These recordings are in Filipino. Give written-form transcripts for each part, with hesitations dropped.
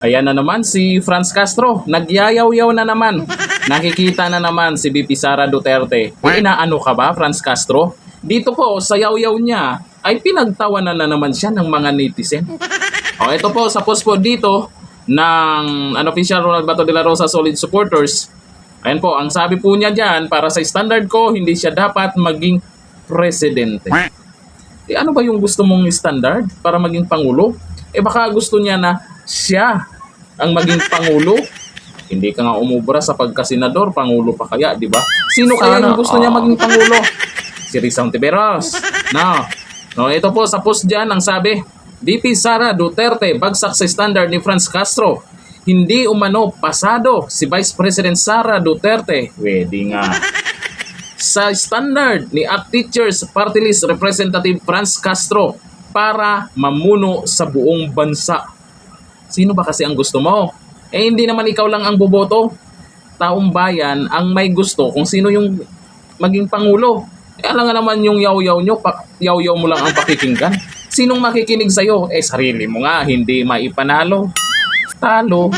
Ayan na naman si Franz Castro, nagyayaw-yaw na naman. Nakikita na naman si VP Sara Duterte. Inaano ka ba, Franz Castro? Dito po sa yaw-yaw niya ay pinagtawanan na naman siya ng mga netizen. O ito po sa post po dito ng unofficial Ronald Bato de la Rosa Solid Supporters. Ayan po, ang sabi po niya dyan, para sa standard ko, hindi siya dapat maging presidente. Ano ba yung gusto mong standard para maging pangulo? Baka gusto niya na siya ang maging pangulo. Hindi ka nga umubra sa pagkasenador, pangulo pa kaya, di ba? Sino kaya yung gusto niya maging pangulo? Si Rizal Tiberos. No, ito po sa post dyan, ang sabi, VP Sara Duterte bagsak sa standard ni Franz Castro. Hindi umano pasado si Vice President Sara Duterte. Pwede nga. Sa standard ni ACT Teachers Party List Representative Franz Castro para mamuno sa buong bansa. Sino ba kasi ang gusto mo? Hindi naman ikaw lang ang boboto. Taong bayan ang may gusto kung sino yung maging pangulo. Alam nga naman yung yaw-yaw nyo, yaw-yaw mo lang ang pakikinggan. Sinong makikinig sa'yo? Sarili mo nga, hindi maipanalo. Talo.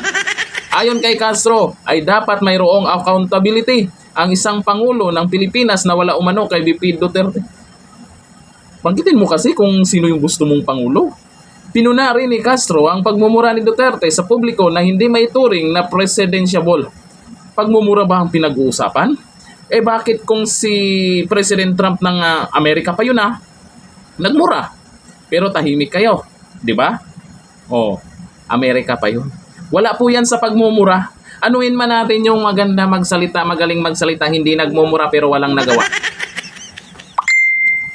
Ayon kay Castro, ay dapat mayroong accountability ang isang pangulo ng Pilipinas na wala umano kay VP Duterte. Banggitin mo kasi kung sino yung gusto mong pangulo. Pinuna rin ni Castro ang pagmumura ni Duterte sa publiko na hindi maituring na presidentiable. Pagmumura ba ang pinag-uusapan? Bakit kung si President Trump ng Amerika pa yun nagmura? Pero tahimik kayo, di ba? Amerika pa yun. Wala po yan sa pagmumura. Anuin man natin yung maganda magsalita, magaling magsalita, hindi nagmumura pero walang nagawa.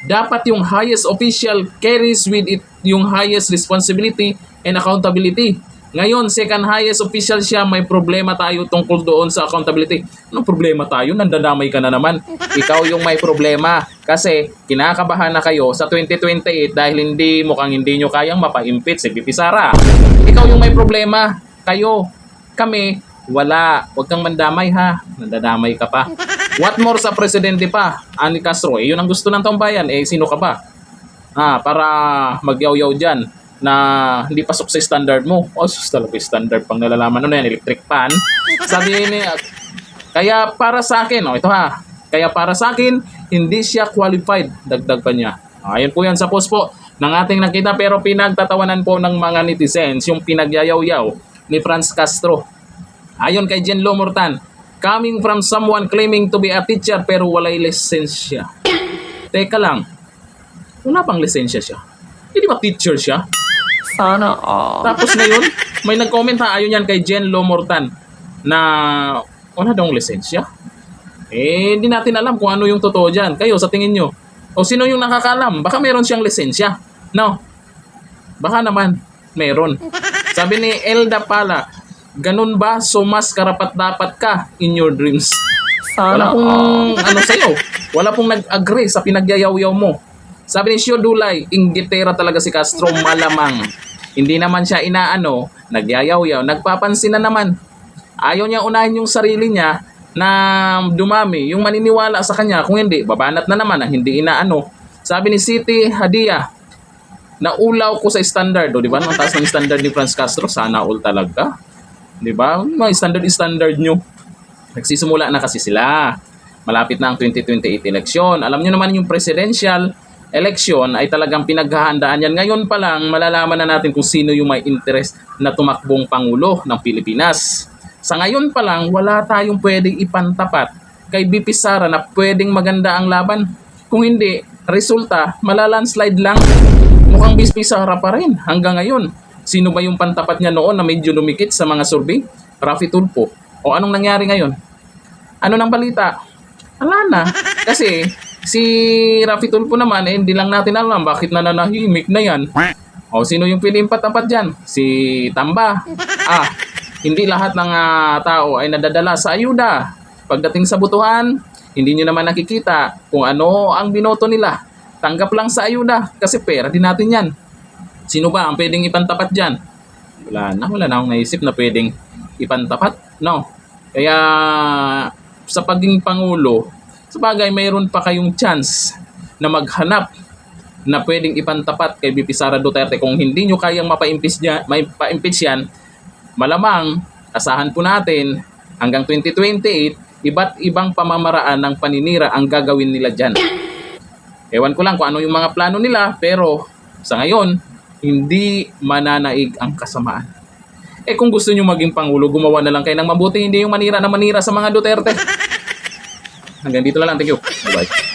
Dapat yung highest official carries with it yung highest responsibility and accountability. Ngayon, second highest official siya, may problema tayo tungkol doon sa accountability. Anong problema tayo? Nandadamay ka na naman. Ikaw yung may problema. Kasi kinakabahan na kayo sa 2028 dahil mukhang hindi nyo kayang mapa-impeach si VP Sara. Ikaw yung may problema. Kayo. Kami, wala. Huwag kang mandamay ha. Nandadamay ka pa. What more sa presidente pa? Ani Castro. Yun ang gusto ng taong bayan. Sino ka ba? Para magyaw-yaw dyan na hindi pasok sa standard mo. Talaga standard pang nalalaman. Ano yan? Electric pan. Sabi niya, kaya para sa akin, ito kaya para sa akin, hindi siya qualified. Dagdag pa niya. Ayun po yan sa post po ng ating nakita pero pinagtatawanan po ng mga netizens yung pinagyayaw-yaw ni Franz Castro. Ayon kay Jen Lomortan, coming from someone claiming to be a teacher pero walay lisensya. Teka lang, wala pang lisensya siya. Hindi ba teacher siya? Sana Tapos ngayon, may nag-comment ayon yan kay Jen Lomortan na wala daw lisensya. Hindi natin alam kung ano yung totoo dyan. Kayo, sa tingin nyo, o sino yung nakakalam? Baka meron siyang lisensya. No? Baka naman, meron. Sabi ni Elda Pala, ganun ba? So mas karapat-dapat ka in your dreams. Wala pong sa'yo. Wala pong nag-agree sa pinagyayaw-yaw mo. Sabi ni Shio Dulay, inggitera talaga si Castro, malamang. Hindi naman siya nagyayaw-yaw, nagpapansin na naman. Ayaw niya unahin yung sarili niya na dumami, yung maniniwala sa kanya. Kung hindi, babanat na naman ang hindi inaano. Sabi ni Siti Hadia, naulaw ko sa standard. Di ba? Ang taas ng standard ni Franz Castro, sana all talaga. Di ba? May standard nyo. Nagsisimula na kasi sila. Malapit na ang 2028 election. Alam nyo naman yung presidential election ay talagang pinaghahandaan yan. Ngayon pa lang, malalaman na natin kung sino yung may interest na tumakbong Pangulo ng Pilipinas. Sa ngayon pa lang, wala tayong pwedeng ipantapat kay VP Sara na pwedeng maganda ang laban. Kung hindi, resulta, malalandslide lang. Mukhang VP Sara pa rin hanggang ngayon. Sino ba yung pantapat niya noon na medyo lumikit sa mga survey? Raffy Tulfo. O anong nangyari ngayon? Ano nang balita? Wala na. Kasi si Raffy Tulfo naman, hindi lang natin alam bakit nananahimik na yan. O sino yung pilimpat-tapat dyan? Si Tamba. Hindi lahat ng tao ay nadadala sa ayuda. Pagdating sa butuhan, hindi nyo naman nakikita kung ano ang binoto nila. Tanggap lang sa ayuda kasi pera din natin yan. Sino ba ang pwedeng ipantapat dyan? Wala na akong naisip na pwedeng ipantapat. No. Kaya sa pagiging Pangulo, sabagay mayroon pa kayong chance na maghanap na pwedeng ipantapat kay VP Sara Duterte. Kung hindi nyo kayang mapa-impeach yan, malamang asahan po natin hanggang 2028, iba't ibang pamamaraan ng paninira ang gagawin nila dyan. Ewan ko lang kung ano yung mga plano nila, pero sa ngayon, hindi mananaig ang kasamaan. Kung gusto nyo maging Pangulo, gumawa na lang kayo ng mabuti, hindi yung manira na manira sa mga Duterte. Hanggang dito na lang. Thank you. Bye-bye.